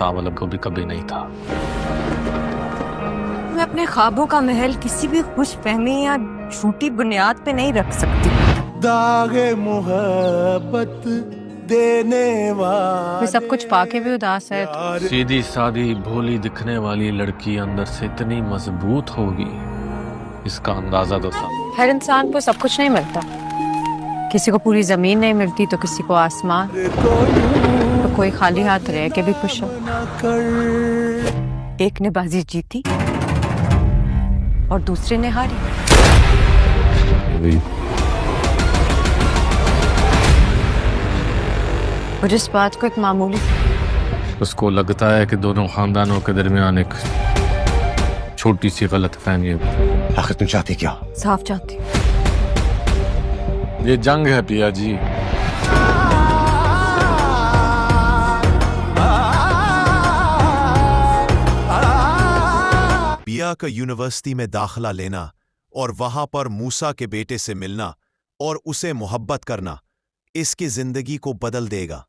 Towel को भी कभी नहीं था। मैं अपने ख्वाबों का महल किसी भी खुश फहमी या झूठी बुनियाद पे नहीं रख सकती। दागे मोहब्बत देने वाले कोई सब कुछ पाके भी उदास है तो सीधी सादी भोली दिखने वाली लड़की अंदर से इतनी मजबूत होगी, इसका अंदाजा तो था। हर इंसान को सब कुछ नहीं मिलता। किसी को पूरी जमीन नहीं मिलती तो किसी को आसमान, तो कोई खाली हाथ रह के भी खुश हो। एक ने बाजी जीती और दूसरे ने हारी। और जिस बात को एक मामूली, उसको लगता है कि दोनों खानदानों के दरमियान एक छोटी सी गलतफहमी है। आखिर तुम चाहती क्या? साफ चाहती। ये जंग है पिया जी। पिया का यूनिवर्सिटी में दाखिला लेना और वहां पर मूसा के बेटे से मिलना और उसे मोहब्बत करना इसकी जिंदगी को बदल देगा,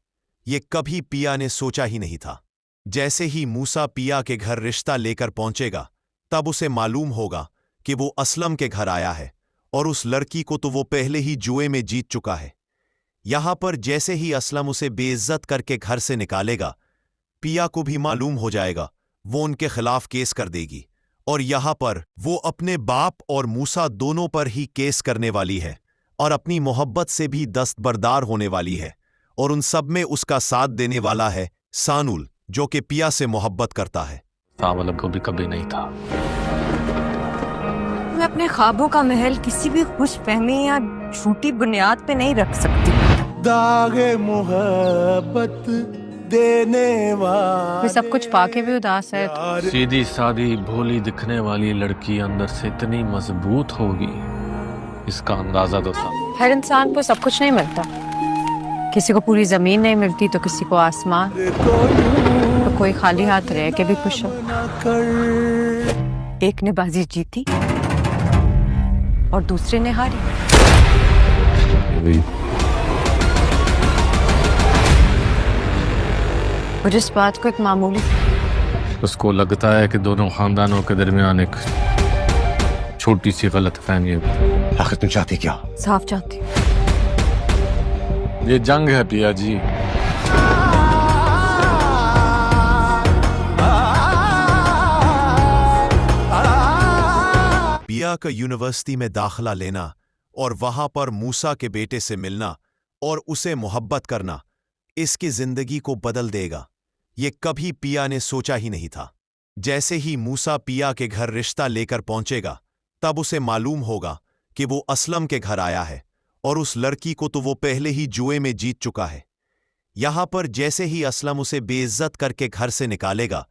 ये कभी पिया ने सोचा ही नहीं था। जैसे ही मूसा पिया के घर रिश्ता लेकर पहुंचेगा, तब उसे मालूम होगा कि वो असलम के घर आया है और उस लड़की को तो वो पहले ही जुए में जीत चुका है। यहां पर जैसे ही असलम उसे बेइज्जत करके घर से निकालेगा, पिया को भी मालूम हो जाएगा, वो उनके खिलाफ केस कर देगी और यहां पर वो अपने बाप और मूसा दोनों पर ही केस करने वाली है और अपनी मोहब्बत से भी दस्तबरदार होने वाली है। और उन सब में उसका साथ देने वाला है सानुल, जो कि पिया से मोहब्बत करता है। तावल को भी कभी नहीं था। मैं अपने ख्वाबों का महल किसी भी खुश फहमी या झूठी बुनियाद पे नहीं रख सकती। दागे मोहब्बत देने वाले कोई सब कुछ पाके भी उदास है तो सीधी सादी भोली दिखने वाली लड़की अंदर से इतनी मजबूत होगी, इसका अंदाजा तो था। हर इंसान को सब कुछ नहीं मिलता। किसी को पूरी जमीन नहीं मिलती तो किसी को आसमान, तो कोई खाली हाथ रह के भी खुश हो। एक ने बाजी जीती और दूसरे ने हारी। और जिस बात को एक मामूली, उसको लगता है कि दोनों खानदानों के दरमियान एक छोटी सी गलतफहमी है। आखिर तुम चाहती क्या? साफ चाहती। ये जंग है पिया जी। पिया का यूनिवर्सिटी में दाखिला लेना और वहां पर मूसा के बेटे से मिलना और उसे मोहब्बत करना इसकी जिंदगी को बदल देगा, ये कभी पिया ने सोचा ही नहीं था। जैसे ही मूसा पिया के घर रिश्ता लेकर पहुंचेगा, तब उसे मालूम होगा कि वो असलम के घर आया है और उस लड़की को तो वो पहले ही जुए में जीत चुका है। यहां पर जैसे ही असलम उसे बेइज्जत करके घर से निकालेगा,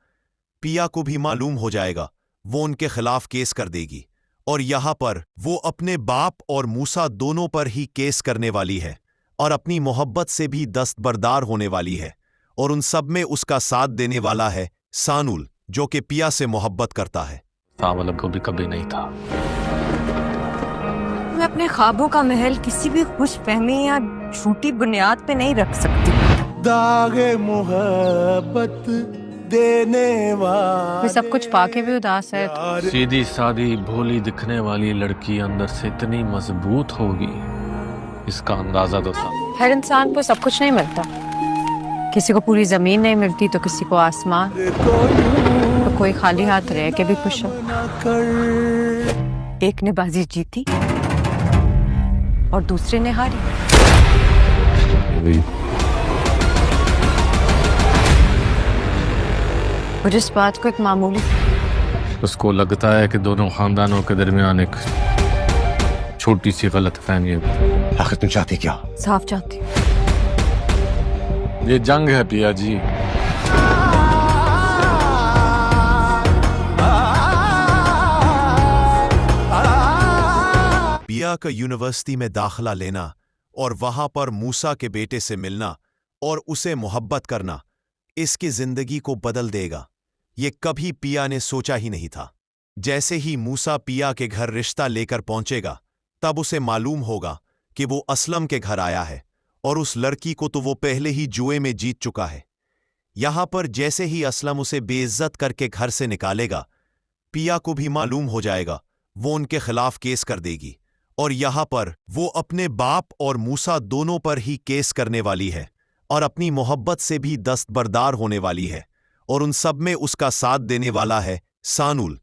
पिया को भी मालूम हो जाएगा, वो उनके खिलाफ केस कर देगी और यहां पर वो अपने बाप और मूसा दोनों पर ही केस करने वाली है और अपनी मोहब्बत से भी दस्तबरदार होने वाली है। और उन सब में उसका साथ देने वाला है सानुल, जो कि पिया से मोहब्बत करता है। तावल को भी कभी नहीं था। मैं अपने ख्वाबों का महल किसी भी खुश फहमी या झूठी बुनियाद पे नहीं रख सकती। दागे मोहब्बत देने वाले कोई सब कुछ पाके भी उदास है तो सीधी सादी भोली दिखने वाली लड़की अंदर से इतनी मजबूत होगी, इसका अंदाजा तो था। हर इंसान को सब कुछ नहीं मिलता। किसी को पूरी जमीन नहीं मिलती तो किसी को आसमान, तो कोई खाली हाथ रह के भी खुश हो। एक ने बाजी जीती और दूसरे ने हारी। और जिस बात को एक मामूली, उसको लगता है कि दोनों खानदानों के दरमियान एक छोटी सी गलतफहमी है। आखिर तुम चाहती क्या? साफ चाहती। ये जंग है पिया जी। पिया का यूनिवर्सिटी में दाखिला लेना और वहां पर मूसा के बेटे से मिलना और उसे मोहब्बत करना इसकी जिंदगी को बदल देगा, ये कभी पिया ने सोचा ही नहीं था। जैसे ही मूसा पिया के घर रिश्ता लेकर पहुंचेगा, तब उसे मालूम होगा कि वो असलम के घर आया है और उस लड़की को तो वो पहले ही जुए में जीत चुका है। यहां पर जैसे ही असलम उसे बेइज्जत करके घर से निकालेगा, पिया को भी मालूम हो जाएगा, वो उनके खिलाफ केस कर देगी और यहां पर वो अपने बाप और मूसा दोनों पर ही केस करने वाली है और अपनी मोहब्बत से भी दस्तबरदार होने वाली है और उन सब में उसका साथ देने वाला है सानुल।